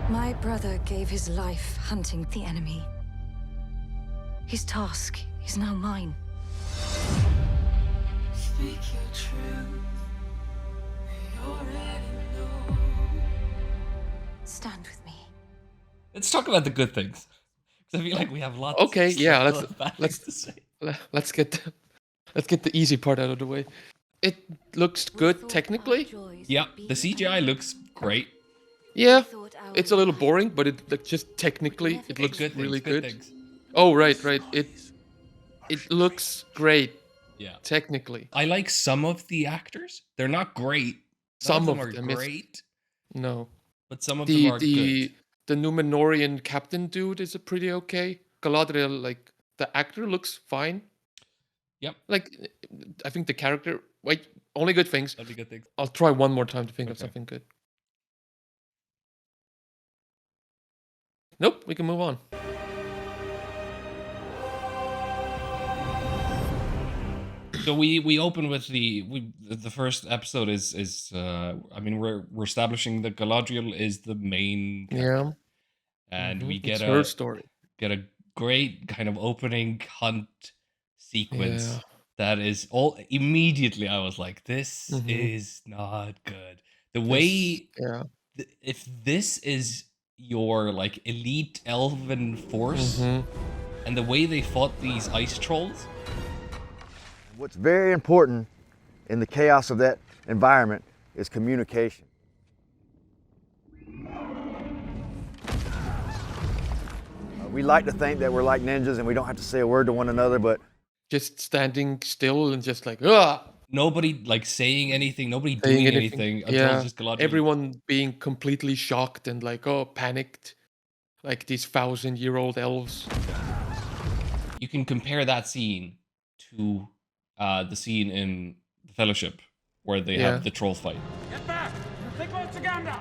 My brother gave his life hunting the enemy. His task is now mine. Speak your truth. We already know. Stand with me. Let's talk about the good things. Because I feel like we have lots Okay, yeah, of bad things let's to say. let's get the easy part out of the way. It looks good technically. Yeah, the CGI looks great. Yeah, it's a little boring, but it like, just technically it looks Good really things, good good. things. Oh right. It looks great Yeah. technically. I like some of the actors. They're not great. Some of of them are them, yes. great, No, but some of them are good. the Numenorian captain dude is a pretty okay. Galadriel, like the actor looks fine. Yep, Like I think the character. Wait, only good things. that'd be good things. I'll try one more time to think of Okay. something good. Nope, we can move on. So we open with the first episode is I mean we're establishing that Galadriel is the main character. Yeah, And we it's get her story. get a great kind of opening hunt sequence Yeah. that is all immediately I was like, this Mhm. is not good. The way Yeah. if this is your like elite elven force Mhm. and the way they fought these ice trolls, What's very important in the chaos of that environment is communication. We like to think that we're like ninjas and we don't have to say a word to one another, but Just standing still and just like, ah, nobody like saying anything, nobody saying doing anything until Yeah. just Galadriel. Everyone being completely shocked and like, oh, panicked, like these 1,000-year-old elves. You can compare that scene to the scene in the Fellowship where they Yeah. have the troll fight. Get back! Take on Saganda!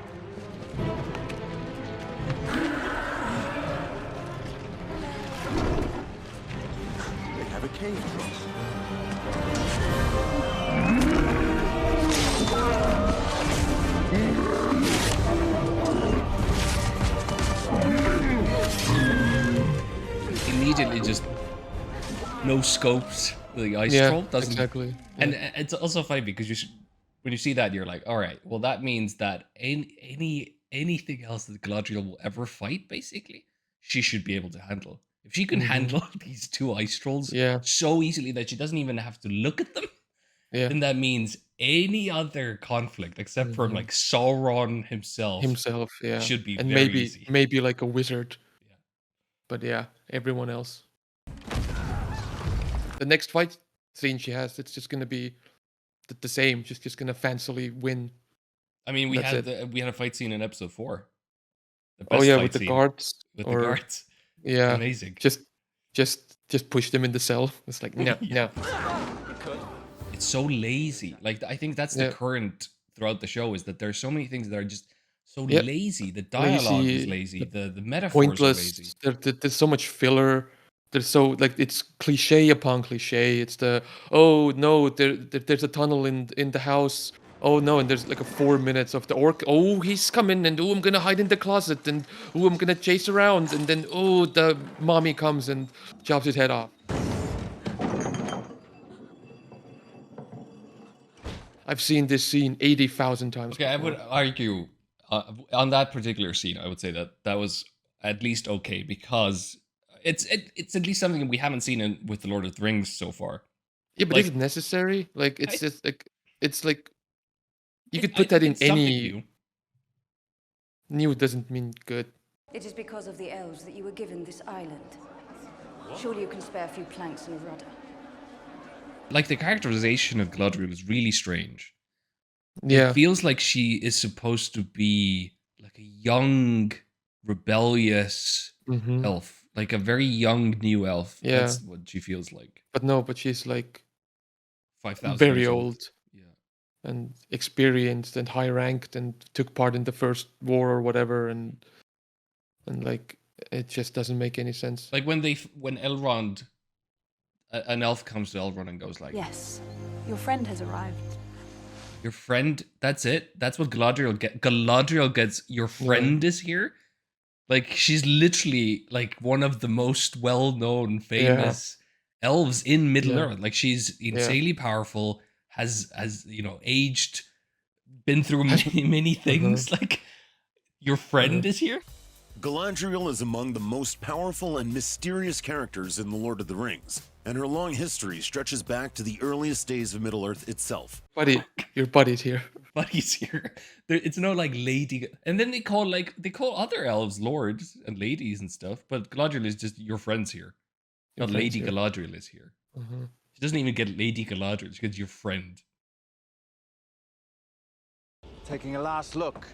they have a cave troll. Immediately just no scopes. The ice Yeah, troll doesn't. exactly. And it's also funny because when you see that, you're like, all right, well that means that anything else that Galadriel will ever fight, basically, she should be able to handle. If she can Mhm. handle these two ice trolls Yeah. so easily that she doesn't even have to look at them, Yeah. then that means any other conflict except for Mhm. like Sauron himself Yeah. should be and very easy. maybe like a wizard. Yeah. But yeah, everyone else. The next fight scene she has, it's just gonna be the same. She's just gonna fancily win. I mean, we That's had a fight scene in episode 4. The Oh best yeah, fight with the scene guards. with or, the guards. Yeah. Amazing. Just push them in the cell. It's like no, Yeah. no. It's so lazy. Like I think that's the Yeah. current throughout the show is that there's so many things that are just so Yep. lazy. The dialogue is lazy. The metaphors are Pointless. lazy. There's so much filler. There's so like it's cliche upon cliche. It's the oh no, there's a tunnel in the house. Oh no, and there's like a 4 minutes of the orc. Oh, he's coming, and oh, I'm gonna hide in the closet, and oh, I'm gonna chase around, and then oh, the mommy comes and chops his head off. I've seen this scene 80,000 times. Okay, I would argue on that particular scene, I would say that was at least okay because it's at least something we haven't seen with the Lord of the Rings so far. Yeah, but like- is it necessary? Like, it's I- just like it's like you could I put that think in it's something any. new. New doesn't mean good. It is because of the elves that you were given this island. Surely you can spare a few planks and a rudder. Like the characterization of Galadriel is really strange. Yeah. It feels like she is supposed to be like a young, rebellious Mhm. elf, like a very young new elf. Yeah. That's what she feels like. But no, but she's like 5,000 very years old Yeah. and experienced and high ranked and took part in the first war or whatever, and like it just doesn't make any sense. Like when Elrond, an elf comes to Elrond and goes like, Yes, your friend has arrived. "Your friend, that's it. That's what Galadriel Galadriel gets. Your friend is here. Like she's literally like one of the most well-known, famous elves in Middle Yeah. Earth. Like she's insanely powerful, has aged, been through many things. Like your friend is here. Galadriel is among the most powerful and mysterious characters in The Lord of the Rings, and her long history stretches back to the earliest days of Middle-earth itself. Buddy, your buddy's here. Buddy's here. It's no like lady, and then they call other elves lords and ladies and stuff. But Galadriel is just your friends here. Not friends Lady here. Galadriel is here. Mhm. She doesn't even get Lady Galadriel. She gets your friend. Taking a last look.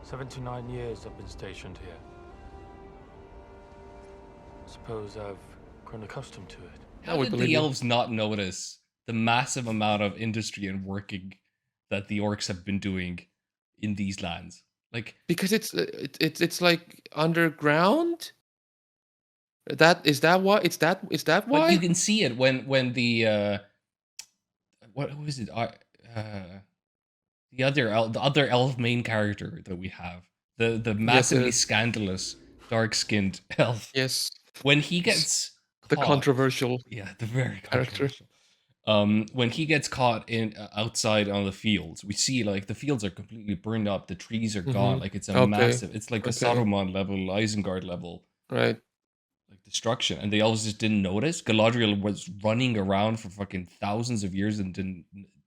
79 years I've been stationed here. Suppose I've grown accustomed to it. How we did believe the you. elves not notice the massive amount of industry and working that the orcs have been doing in these lands? Like, Because it's like underground. Is that why? but why? you can see it when the who is it? The other elf main character that we have, the massively scandalous dark-skinned elf, Yes, when he gets the caught, controversial. yeah, the very character. controversial. When he gets caught in outside on the fields, we see like the fields are completely burned up, the trees are gone, like it's a Okay, massive, it's like a okay. Saruman level, Isengard level, Right. like destruction, and they always just didn't notice. Galadriel was running around for fucking thousands of years and didn't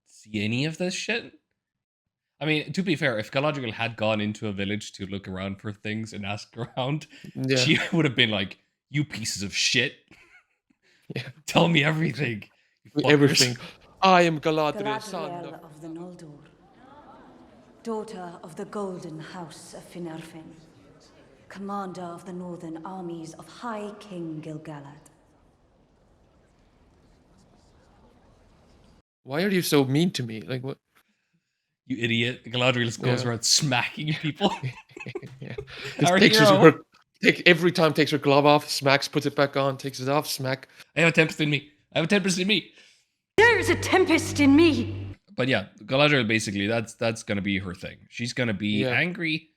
see any of this shit. I mean, to be fair, if Galadriel had gone into a village to look around for things and ask around, Yeah. she would have been like, "You pieces of shit! Yeah. Tell me everything, you fuckers." Everything. I am Galadriel, son Galadriel of... of the Noldor, daughter of the Golden House of Finarfin, commander of the northern armies of High King Gil-galad. Why are you so mean to me? Like what? You idiot! Galadriel just goes Yeah. around smacking people. Yeah. Our Takes hero. every time takes her glove off, smacks, puts it back on, takes it off, smack. I have a tempest in me. I have a tempest in me. There is a tempest in me! But yeah, Galadriel basically that's gonna be her thing. She's gonna be Yeah. angry.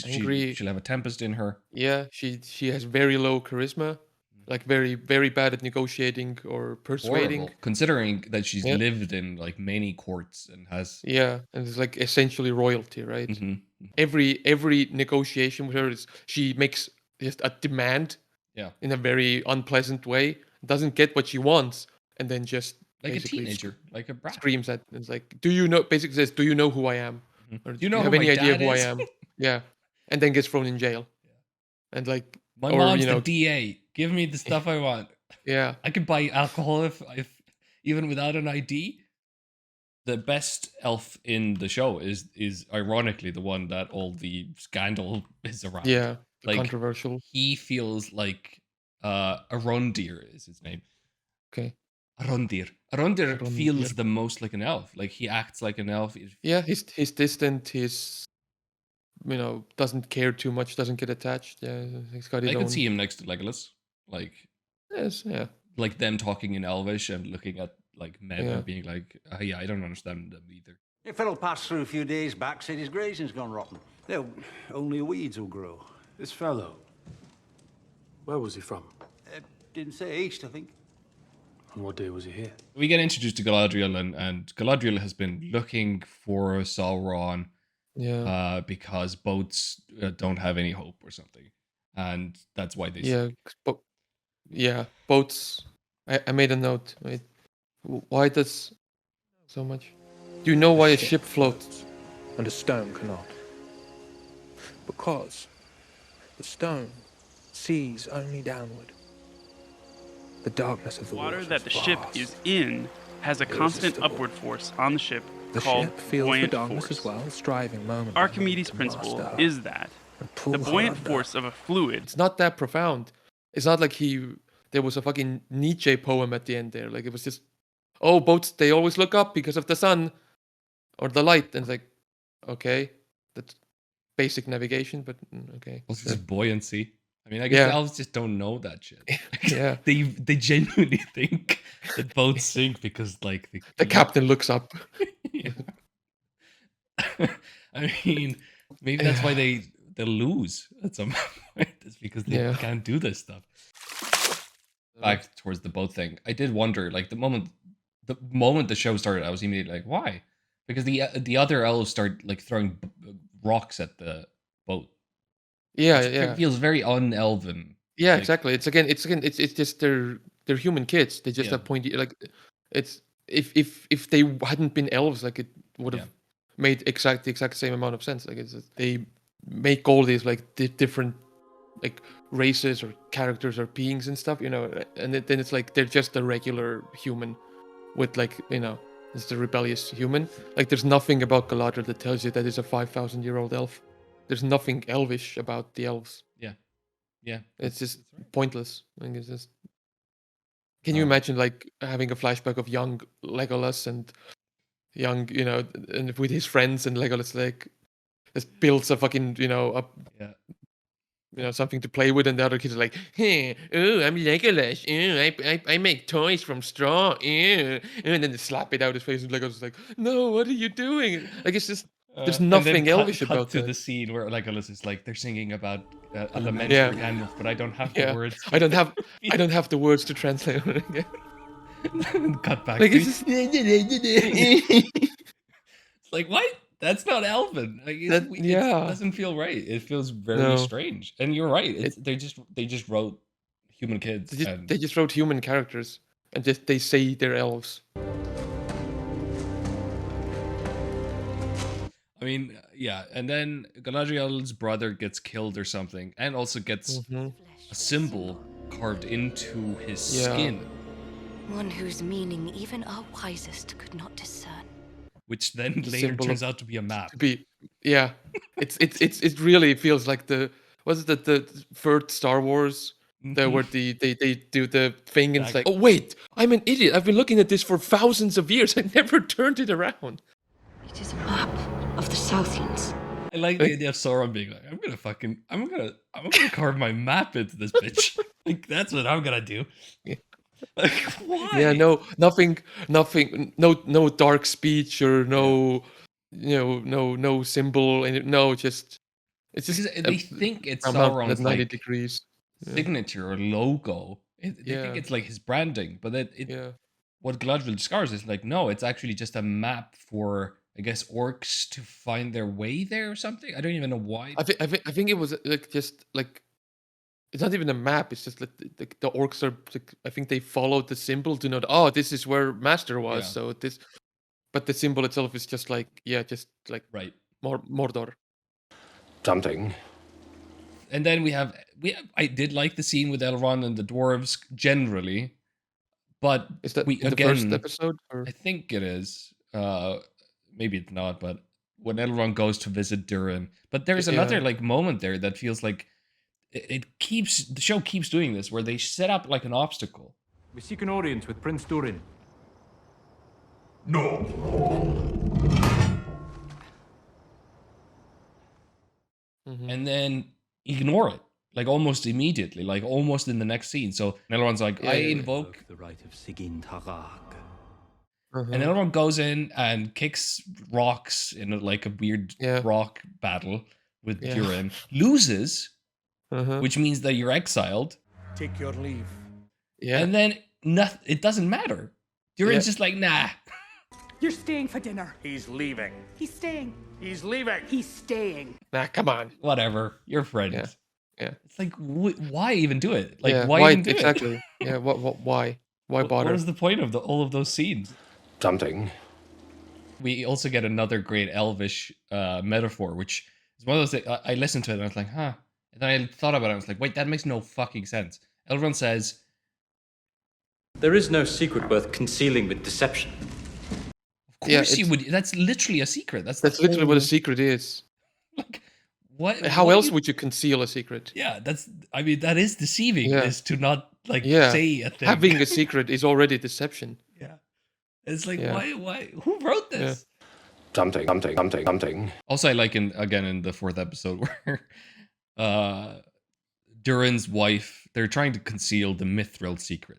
Angry. She'll have a tempest in her. Yeah, she has very low charisma, like very bad at negotiating or persuading. Horrible, considering that she's Yeah. lived in like many courts and has. Yeah, and it's like essentially royalty, right? Mhm. Every negotiation with her is she makes just a demand Yeah, in a very unpleasant way, doesn't get what she wants, and then just like a basically teenager, like a brat. screams at. It's like, do you know? Basically says, do you know who I am? Mhm. Or Do you know have who any my idea dad who I is? am? Yeah, and then gets thrown in jail. And like, My or, mom's you know, the DA. Give me the stuff I want. yeah, I could buy alcohol if even without an ID. The best elf in the show is ironically the one that all the scandal is around. yeah, like controversial. he feels like Arondir is his name. Okay. Arondir. Arondir feels Arondir. the most like an elf. Like he acts like an elf. Yeah, he's distant. He's doesn't care too much. Doesn't get attached. Yeah, he's got his I own. could see him next to Legolas. Like Yes, yeah. like them talking in Elvish and looking at like men Yeah. and being like, oh, yeah, I don't understand them either. A fellow passed through a few days back, said his grazing's gone rotten. There, only weeds will grow. This fellow, where was he from? Didn't say east, I think. And what day was he here? We get introduced to Galadriel, and Galadriel has been looking for Sauron Yeah. because boats don't have any hope or something, and that's why they. Yeah. But yeah, boats. I made a note. Wait. Why does so much? Do you know why a ship floats? And a stone cannot. Because the stone sees only downward. The darkness of the water waters that the ship vast, is in has a constant irresistible. upward force on the ship The called ship feels the buoyant darkness force. as well, striving moment by Archimedes' moment to principle master her is that and pull the her buoyant under. force of a fluid. It's not that profound. It's not like there was a fucking Nietzsche poem at the end there. Like it was just, oh, boats, they always look up because of the sun or the light. And it's like, okay, that's basic navigation, but okay. Well, it's sure. just buoyancy. I mean, I guess Yeah. the elves just don't know that shit. Yeah. they genuinely think that boats sink because like The captain looks up. Yeah. I mean, Maybe that's why they lose at some point. It's because they Yeah. can't do this stuff. Back towards the boat thing, I did wonder, like the moment the show started, I was immediately like, why? Because the other elves start like throwing rocks at the boat. Yeah, It yeah. feels very un-elven. Yeah, like- exactly. It's just they're human kids. They just Yeah. have pointy like it's if they hadn't been elves, like it would have made the exact same amount of sense. Like they make all these like different like races or characters or beings and stuff, and then it's like they're just a regular human with like it's the rebellious human. Like there's nothing about Galadriel that tells you that it's a 5,000-year-old elf. There's nothing elvish about the elves. Yeah. It's just pointless. Like it's just. Can you imagine like having a flashback of young Legolas and young, and with his friends, and Legolas like just builds a fucking, something to play with, and the other kids are like, "Hey, oh, I'm Legolas. I make toys from straw. And then they slap it out his face, and Legolas is like, "No, what are you doing?" Like it's just there's and then nothing elvish cut about to that. the scene where Legolas is like, they're singing about a lament Yeah. for Gandalf, but I don't have the Yeah, words. I don't have the words to translate. Cut back. Like to- it's just, It's like, what? That's not elven. Like, it yeah. doesn't feel right. It feels very No. strange. And you're right. They just wrote human kids. they just wrote human characters and just they say they're elves. I mean, yeah. And then Galadriel's brother gets killed or something, and also gets a symbol carved into his Yeah. skin, One whose meaning even our wisest could not discern. which then The later symbol turns of- out to be a map. It really feels like the third Star Wars where they do the thing and it's like, oh wait, I'm an idiot. I've been looking at this for thousands of years. I never turned it around. It is a map of the Southlands. I like the idea of Sauron being like, I'm gonna carve my map into this bitch. Like that's what I'm gonna do. Like why? Yeah, nothing, no dark speech or no symbol, and it's just Because they think it's I'm out Sauron's at 90 like degrees. signature or logo. They think it's like his branding, but what Galadriel discovers is like, no, it's actually just a map for, I guess, orcs to find their way there or something. I don't even know why. I think it was like just like it's not even a map. It's just like the orcs are. Like, I think they followed the symbol to know. Oh, this is where Master was. Yeah. So this, but the symbol itself is just like just like right. Mordor. Something. And then we have I did like the scene with Elrond and the dwarves generally, but Is that we in the again, first episode? Or? I think it is. Maybe it's not, but when Elrond goes to visit Durin, but there's another like moment there that feels like the show keeps doing this where they set up like an obstacle. We seek an audience with Prince Durin. And then ignore it, like almost immediately, like almost in the next scene. So Elrond's like, I invoke the right of Sigyn Tarag. and Elrond goes in and kicks rocks in like a weird rock battle with Durin, loses, which means that you're exiled. Take your leave. Yeah. And then it doesn't matter. Durin's just like, nah. You're staying for dinner. He's leaving. He's staying. He's leaving. He's staying. Nah, come on. Whatever. You're friends. Yeah. It's like, why even do it? Like, Yeah, why even do exactly? it? Yeah. Why? Why bother? What was the point of all of those scenes? Something. We also get another great elvish metaphor, which is one of those things. I listened to it and I was like, huh. And then I thought about it. I was like, wait, that makes no fucking sense. Elrond says, there is no secret worth concealing with deception. of course you would. That's literally a secret. That's literally what a secret is. What? How what else you- would you conceal a secret? Yeah, I mean, that is deceiving. Yeah. Is to not like Yeah. say a thing. Having a secret is already deception. Yeah. It's like, Yeah. why? Who wrote this? Something. Also, I like in the fourth episode where Durin's wife, they're trying to conceal the Mithril secret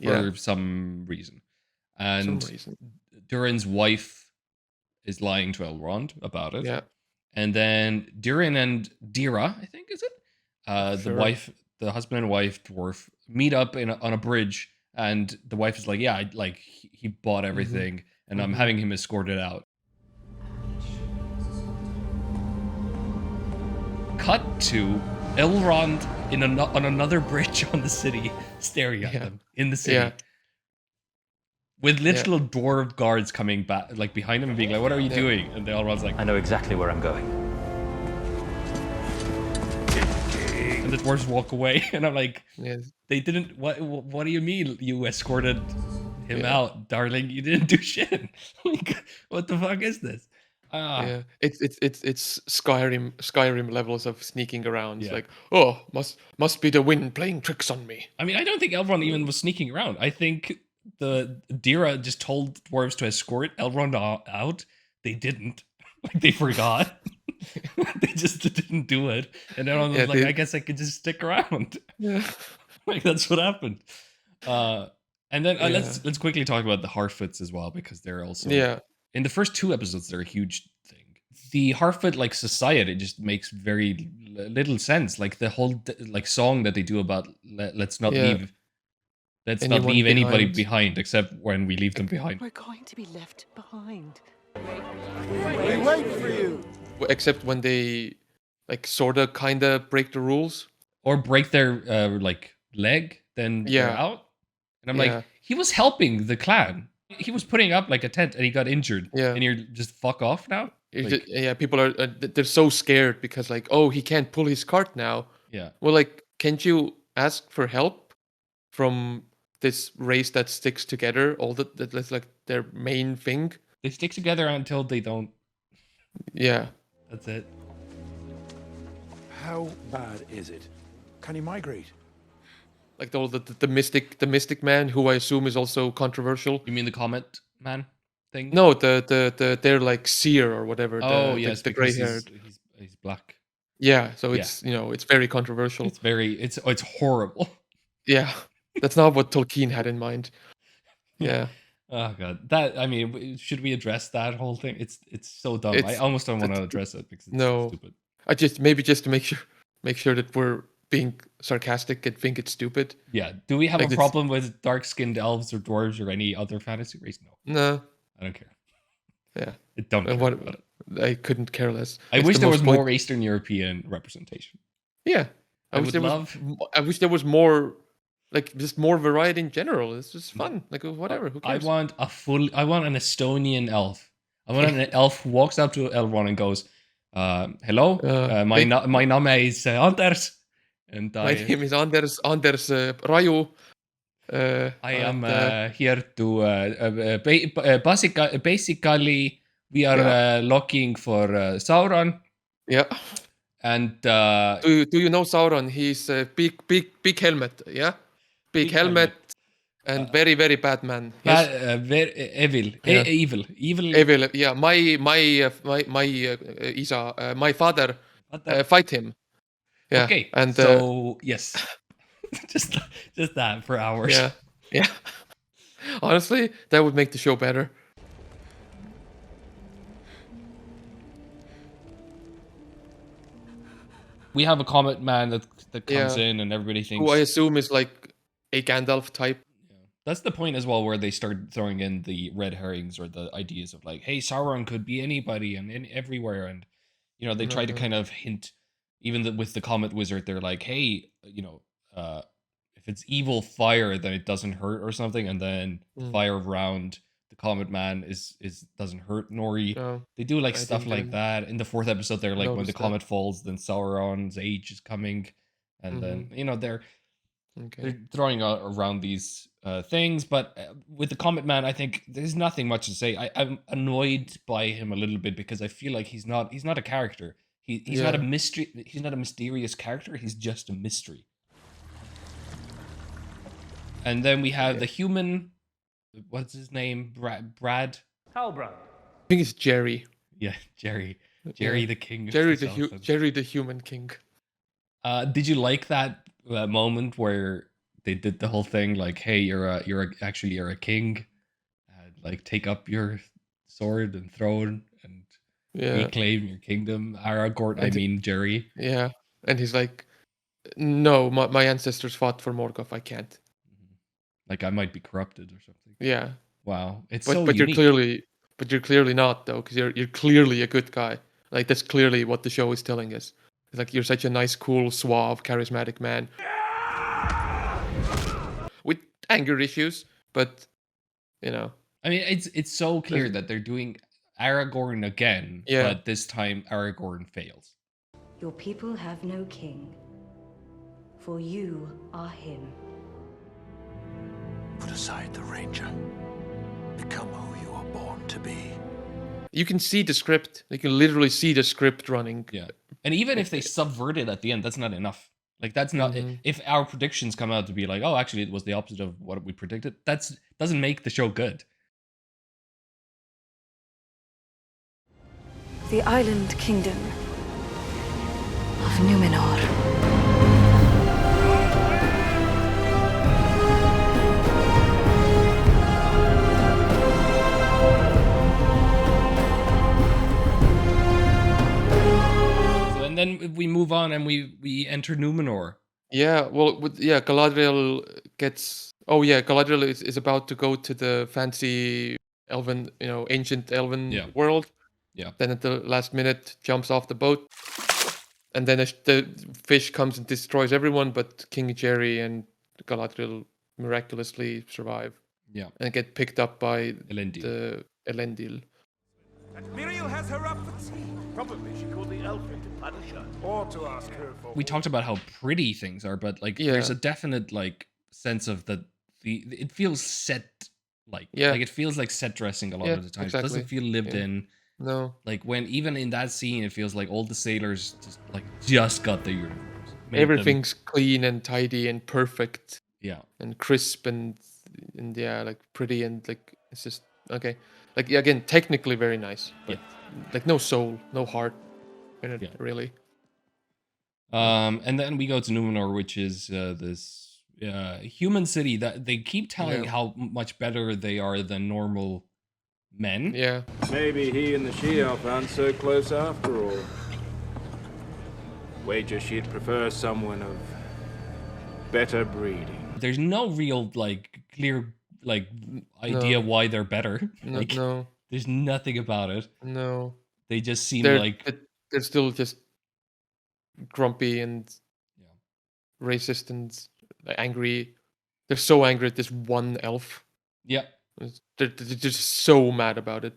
for Yeah. some reason. And Some reason. Durin's wife is lying to Elrond about it. Yeah. and then Durin and Dira, I think is it, Sure. the husband and wife dwarf meet up on a bridge, and the wife is like, yeah, he bought everything, and I'm having him escorted out. Cut to Elrond on another bridge on the city, staring at them in the city. Yeah. With literal dwarf guards coming back, like behind him and being like, "What are you doing?" And Elrond's like, I know exactly where I'm going. and the dwarves walk away, and I'm like, Yes. they didn't. What do you mean you escorted him out, darling? You didn't do shit. Like, what the fuck is this? Yeah, it's Skyrim levels of sneaking around. It's Yeah. like, oh, must be the wind playing tricks on me. I mean, I don't think Elrond even was sneaking around. I think the Dira just told dwarves to escort Elrond out. They didn't. Like, they forgot. They just didn't do it. And Elrond was like, I guess I could just stick around. Yeah. Like, that's what happened. And then let's quickly talk about the Harfoots as well, because they're also in the first 2 episodes, they're a huge thing. The Harfoot like society just makes very little sense. Like the whole like song that they do about let's not leave anybody behind except when we leave them behind. We're going to be left behind. We wait for you. Except when they like sorta kinda break the rules. Or break their like leg, then they're out. And I'm like, he was helping the clan. He was putting up like a tent and he got injured. Yeah. And you're just fuck off now? Like, People are they're so scared because like, oh, he can't pull his cart now. Yeah. Well, like, can't you ask for help from this race that sticks together? That's like their main thing. They stick together until they don't. Yeah. That's it. How bad is it? Can he migrate? Like the mystic man, who I assume is also controversial. You mean the Comet Man thing? No, they're like seer or whatever. Oh yes, the gray hair. He's black. Yeah, so it's it's very controversial. It's horrible. Yeah, that's not what Tolkien had in mind. Yeah. Oh god, that I mean, should we address that whole thing? It's so dumb. I almost don't want to address it because it's so stupid. I just to make sure that we're being sarcastic and think it's stupid. Yeah. Do we have Like, a problem with dark-skinned elves or dwarves or any other fantasy race? No. No. I don't care. Yeah. I don't care about it. I couldn't care less. I wish there was more Eastern European representation. Yeah. I wish there was more, like, just more variety in general. It's just fun. Like, whatever. Who cares? I want an Estonian elf. I want an elf who walks up to Elrond and goes, hello, my name is Anders. And my name is Anders Raju. I am here to basically we are looking for Sauron. Yeah. And do you know Sauron? He's a big helmet. Yeah, big helmet and very bad man. Yes? Very evil. Yeah. Evil. Yeah, my Isa, my father, fight him. Yeah. Okay. And so yes, just that for hours. Yeah. Honestly, that would make the show better. We have a Comet Man that comes in, and everybody thinks, who I assume is like a Gandalf type. Yeah. That's the point as well, where they start throwing in the red herrings or the ideas of like, hey, Sauron could be anybody and everywhere, and they try to kind of hint. Even with the Comet Wizard, they're like, hey, if it's evil fire, then it doesn't hurt or something, and then fire around the Comet Man doesn't hurt Nori. No, they do like stuff like that. In the 4th episode, they're like, when the comet falls, then Sauron's age is coming, and then they're throwing around these things. But with the Comet Man, I think there's nothing much to say. I'm annoyed by him a little bit because I feel like he's not a character. He's not a mystery. He's not a mysterious character. He's just a mystery. And then we have the human. What's his name? Brad. Halbrand. I think it's Jerry. Yeah, Jerry. Jerry the king. Jerry the human king. Did you like that moment where they did the whole thing like, hey, you're a king, like take up your sword and throw it, and Yeah. reclaim your kingdom. Aragorn, I And mean Jerry. Yeah, and he's like, no, my ancestors fought for Morgoth. I can't. Like I might be corrupted or something. Yeah, Wow, it's but so but unique. you're clearly not though, because you're clearly a good guy. Like that's clearly what the show is telling us. It's like you're such a nice, cool, suave, charismatic man with anger issues, but you know. I mean, it's so clear that they're doing Aragorn again, Yeah. but this time Aragorn fails. Your people have no king, for you are him. Put aside the ranger. Become who you are born to be. You can see the script. You can literally see the script running. Yeah. And even if they subvert it at the end, that's not enough. Like that's not if our predictions come out to be like, oh, actually it was the opposite of what we predicted, that's doesn't make the show good. The island kingdom of Numenor. So, and then we move on and we enter Numenor. Yeah, well, Galadriel gets. Oh yeah, Galadriel is about to go to the fancy elven, ancient elven world. Yeah. Then at the last minute, jumps off the boat, and then the fish comes and destroys everyone. But King Jerry and Galadriel miraculously survive. Yeah. And get picked up by Elendil. the Elendil. And Miriel has her up for tea. Probably she called the elf in to punish her. Or to ask her for... We talked about how pretty things are, but like there's a definite like sense of it feels set like it feels like set dressing a lot of the time. Exactly. It doesn't feel lived in. No. Like when even in that scene it feels like all the sailors just got their uniforms. Everything's clean and tidy and perfect. Yeah. And crisp and yeah, like pretty and like it's just okay. Like again, technically very nice, but like no soul, no heart in it really. And then we go to Numenor, which is this human city that they keep telling how much better they are than normal men. Yeah. Maybe he and the she-elf aren't so close after all. Wager she'd prefer someone of better breeding. There's no real clear idea why they're better. No. There's nothing about it. No. They just seem they're still just grumpy and racist and angry. They're so angry at this one elf. Yeah. They're just so mad about it.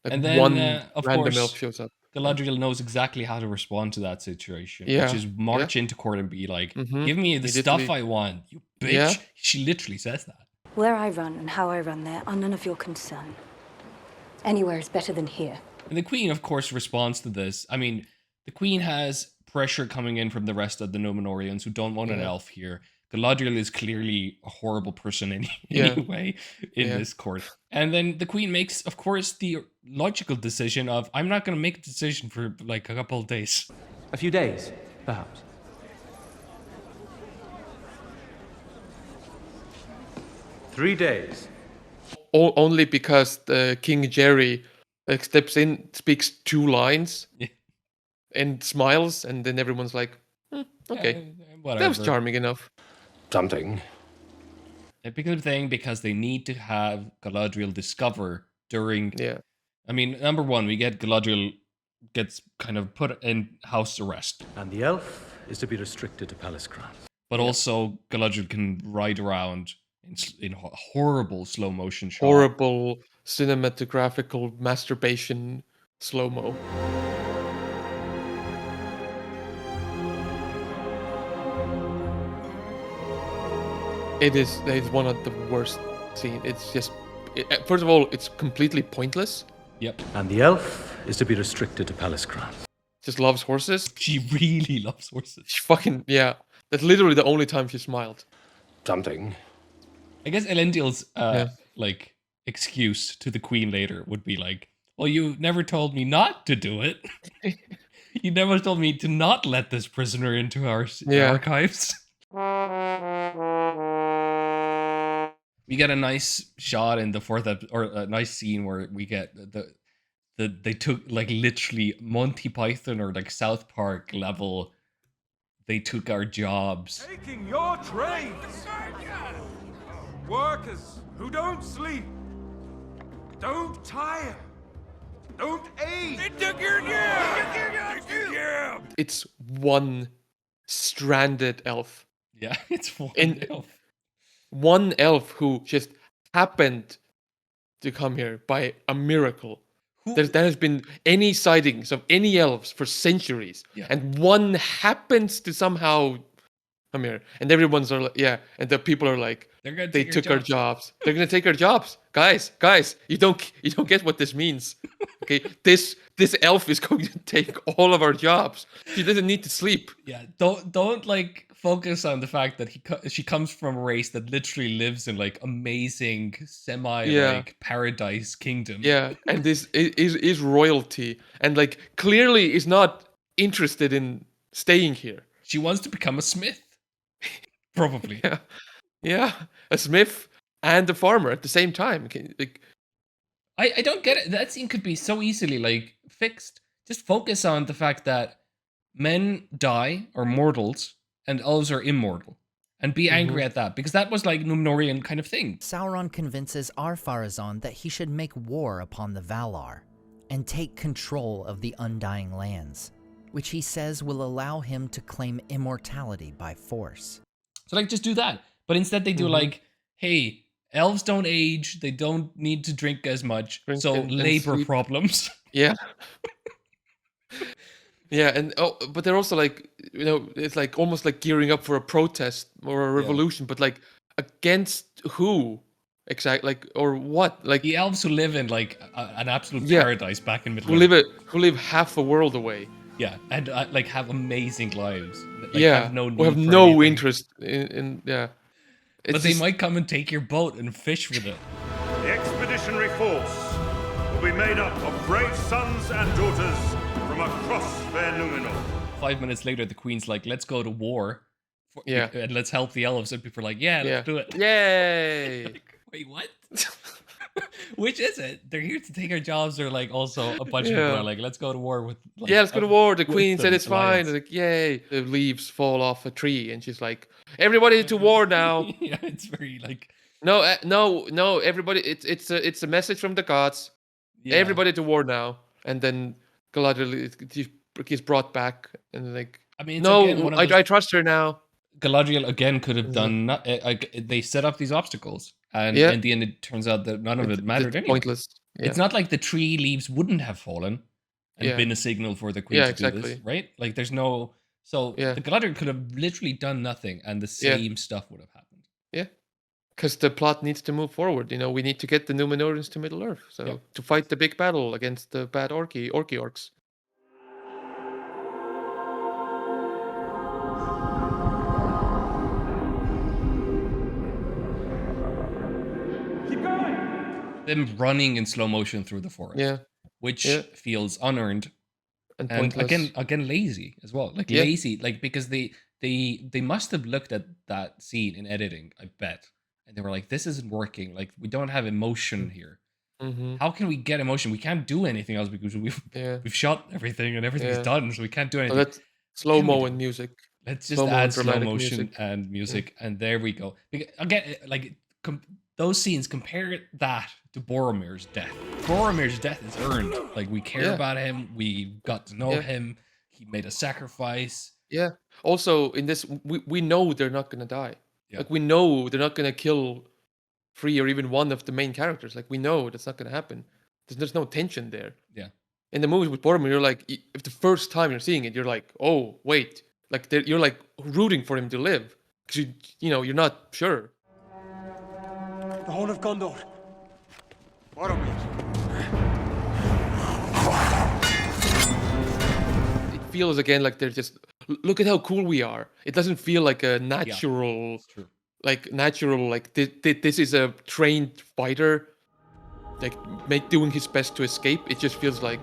Like and then, one of random course, elf shows up. Galadriel knows exactly how to respond to that situation, Yeah. which is march into court and be like, Mhm. give me the stuff I want, you bitch. Yeah. She literally says that. Where I run and how I run there are none of your concern. Anywhere is better than here. And the queen, of course, responds to this. I mean, the queen has pressure coming in from the rest of the Numenorians who don't want an elf here. Galadriel is clearly a horrible person anyway in this court. And then the queen makes, of course, the logical decision of, I'm not going to make a decision for like a couple of days. A few days, perhaps. "3 days. Only because the King Jerry steps in, speaks 2 lines, and smiles, and then everyone's like, okay, whatever. that was charming enough. Something. It becomes a thing because they need to have Galadriel discover during... Yeah. I mean, number one, we get Galadriel gets kind of put in house arrest. And the elf is to be restricted to palace grounds. But also, Galadriel can ride around in horrible slow motion shot. Horrible cinematographical masturbation slow-mo. It's one of the worst scenes. It's just, first of all, it's completely pointless. Yep. And the elf is to be restricted to palace grounds. Just loves horses. She really loves horses. She fucking, yeah. That's literally the only time she smiled. Something. I guess Elendil's like excuse to the queen later would be like, well, you never told me not to do it. You never told me to not let this prisoner into our archives. We get a nice shot in the fourth or a nice scene where we get the that they took like literally Monty Python or like South Park level. They took our jobs. Taking your trades. Workers who don't sleep, don't tire, don't age. They took your job. It's one stranded elf. Yeah, it's one elf. One elf who just happened to come here by a miracle. There has been any sightings of any elves for centuries, and one happens to somehow come here, and everyone's are like, and the people are like, they took our jobs. They're gonna take our jobs, guys. You don't get what this means. Okay, this elf is going to take all of our jobs. She doesn't need to sleep. Yeah, don't like focus on the fact that she comes from a race that literally lives in like amazing like paradise kingdom. Yeah, and this is royalty, and like clearly is not interested in staying here. She wants to become a smith, probably. Yeah, a smith and a farmer at the same time. Like, I don't get it. That scene could be so easily like fixed. Just focus on the fact that men die or mortals and elves are immortal, and be angry at that, because that was like Numenorean kind of thing. Sauron convinces Ar-Pharazôn that he should make war upon the Valar and take control of the Undying Lands, which he says will allow him to claim immortality by force. So like, just do that. But instead they do like, hey, elves don't age, they don't need to drink as much, so labor problems. Yeah. Yeah, and but they're also like, it's like almost like gearing up for a protest or a revolution, but like against who exactly? Like, or what? Like the elves who live in like an absolute paradise back in Middle Earth, who live half a world away. Yeah, and like have amazing lives. Like, have no interest in It's but they might come and take your boat and fish with it. The expeditionary force will be made up of brave sons and daughters from across fair Numenor. 5 minutes later, the queen's like, let's go to war. And let's help the elves. And people are like, let's do it. Yay! Like, wait, what? Which is it? They're here to take our jobs. They're like, also a bunch of people are like, let's go to war with. Like, let's go to war. The queen said it's fine. They're like, yay! The leaves fall off a tree, and she's like, everybody to war now. Yeah, it's very like. No, everybody! It's a message from the gods. Yeah. Everybody to war now, and then Galadriel is brought back, and like, I mean, I trust her now. Galadriel again could have done. They set up these obstacles, and in the end, it turns out that none of it mattered anyway. Pointless. Yeah. It's not like the tree leaves wouldn't have fallen and been a signal for the queen to do this, right? Like, there's no. So the Galadriel could have literally done nothing, and the same stuff would have happened. Yeah, because the plot needs to move forward. We need to get the Numenorians to Middle Earth, so to fight the big battle against the bad orcs. Them running in slow motion through the forest, which feels unearned and again lazy as well. Like lazy, like because they must have looked at that scene in editing, I bet, and they were like, "This isn't working. Like, we don't have emotion here. How can we get emotion? We can't do anything else because we've shot everything and everything's done, so we can't do anything." Let's slow mo and music. Let's just add slow motion and music, and there we go. Again, like. Those scenes, compare that to Boromir's death. Boromir's death is earned. Like, we care about him. We got to know him. He made a sacrifice. Yeah. Also, in this, we know they're not going to die. Yeah. Like, we know they're not going to kill 3 or even 1 of the main characters. Like, we know that's not going to happen. There's no tension there. Yeah. In the movies with Boromir, you're like, if the first time you're seeing it, you're like, oh, wait. Like, you're like rooting for him to live. Because, you're not sure. The Horn of Gondor. Boromir. It feels again like they're just look at how cool we are. It doesn't feel like a natural, this is a trained fighter, like doing his best to escape. It just feels like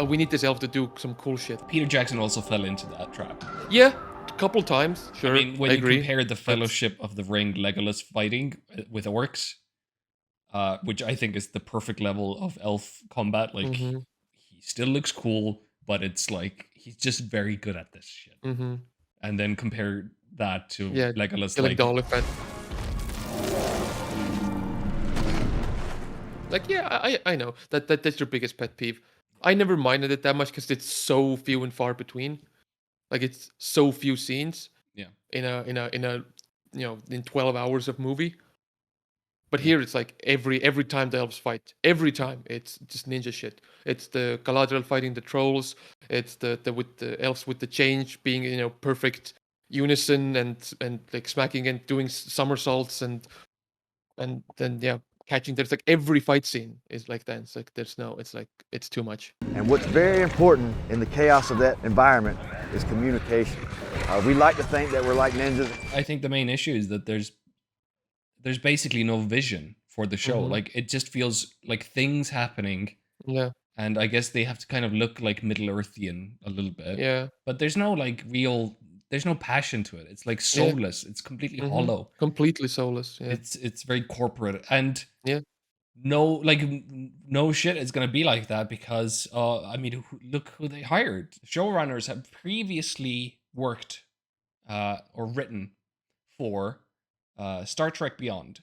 we need this elf to do some cool shit. Peter Jackson also fell into that trap. Yeah. Couple times, sure. I mean, when you compare the Fellowship of the Ring Legolas fighting with orcs, which I think is the perfect level of elf combat. Like Mm-hmm. he still looks cool, but it's like he's just very good at this shit. Mm-hmm. And then compare that to Yeah, Legolas, killing like the elephant. Like, yeah, I know that's your biggest pet peeve. I never minded it that much because it's so few and far between. Like, it's so few scenes. Yeah. In a in 12 hours of movie. But here it's like every time the elves fight, every time it's just ninja shit. It's the Galadriel fighting the trolls. It's the with the elves with the change being perfect unison and like smacking and doing somersaults and then catching. There's like every fight scene is like that. It's like it's too much. And what's very important in the chaos of that environment is communication. We like to think that we're like ninjas. I think the main issue is that there's basically no vision for the show. Mhm. Like it just feels like things happening. Yeah. And I guess they have to kind of look like Middle-earthian a little bit. Yeah. But there's no there's no passion to it. It's like soulless. It's completely Mhm. hollow. Completely soulless. Yeah. It's very corporate. And Yeah. no shit is gonna be like that because I mean look who they hired. Showrunners have previously worked or written for Star Trek Beyond.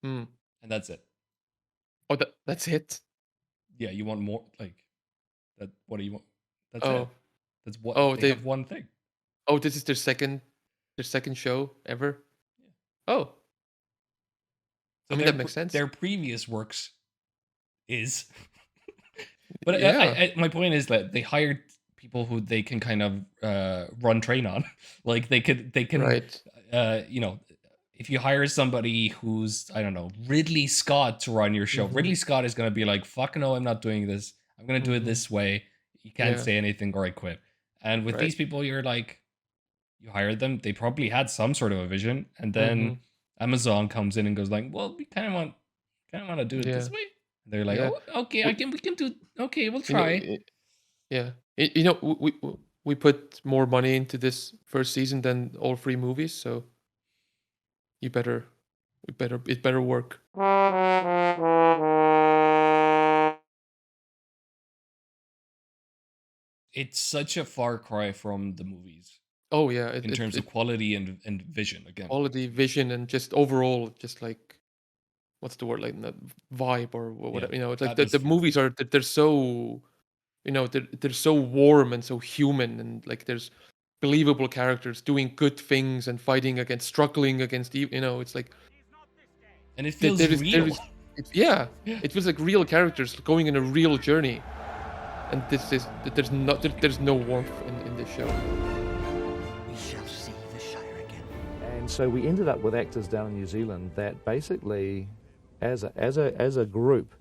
Hmm. And that's it. Oh, that's it. Yeah, you want more like that? What do you want? That's Oh. it. That's what. Oh, they they have one thing. Oh, this is their second show ever. Oh, So I mean that makes sense. Their previous works is, but Yeah. my point is that they hired people who they can kind of run train on. Like they can Right. if you hire somebody who's, I don't know, Ridley Scott to run your show, Mhm. Ridley Scott is going to be like, fuck no, I'm not doing this. I'm going to do it Mhm. this way. You can't Yeah. say anything or I quit. And with Right. these people, you're like, you hired them. They probably had some sort of a vision. And then Mhm. Amazon comes in and goes like, well, we kind of want to do it Yeah. this way. And they're like, Yeah. oh, okay, we can do, okay, we'll You know, try. yeah. We put more money into this first season than all 3 movies, so it better work. It's such a far cry from the movies. Oh yeah, In terms of quality and vision again. quality, vision, and just overall, just like what's the word, like the vibe or whatever. Yeah, It's like the atmosphere. movies are they're so they're so warm and so human, and like there's believable characters doing good things and fighting against struggling against it's like And it feels there real. is it feels like real characters going in a real journey, and there's no warmth in this show. We shall see the Shire again. And so we ended up with actors down in New Zealand that basically, as a group,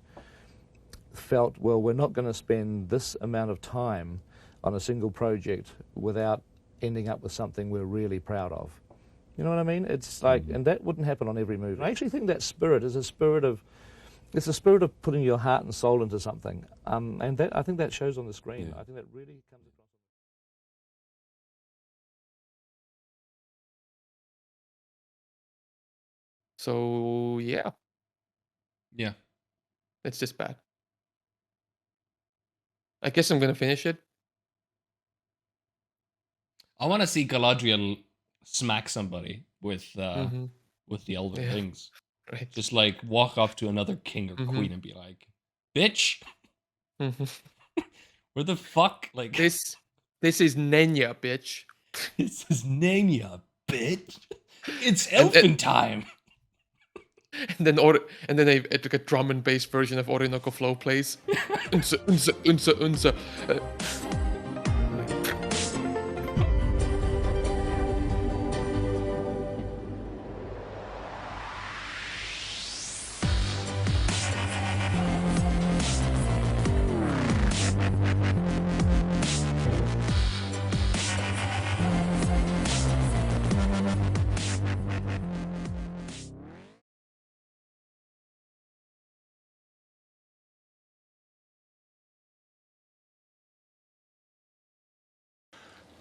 felt, well, we're not going to spend this amount of time on a single project without ending up with something we're really proud of. You know what I mean? It's like, and that wouldn't happen on every movie. I actually think that spirit is a spirit of putting your heart and soul into something, and that I think that shows on the screen. Yeah. I think that really comes across. So yeah, Yeah. it's just bad. I guess I'm gonna finish it. I want to see Galadriel smack somebody with Mhm. the Elven Yeah. Rings. Right. Just like walk up to another king or Mhm. queen and be like, "Bitch, Mhm. where the fuck?" Like This is Nenya, bitch. this is Nenya, bitch. It's And- elfin time. And then like a drum and bass version of Orinoco Flow plays. Unsa, unsa, unsa, unsa.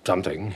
Something.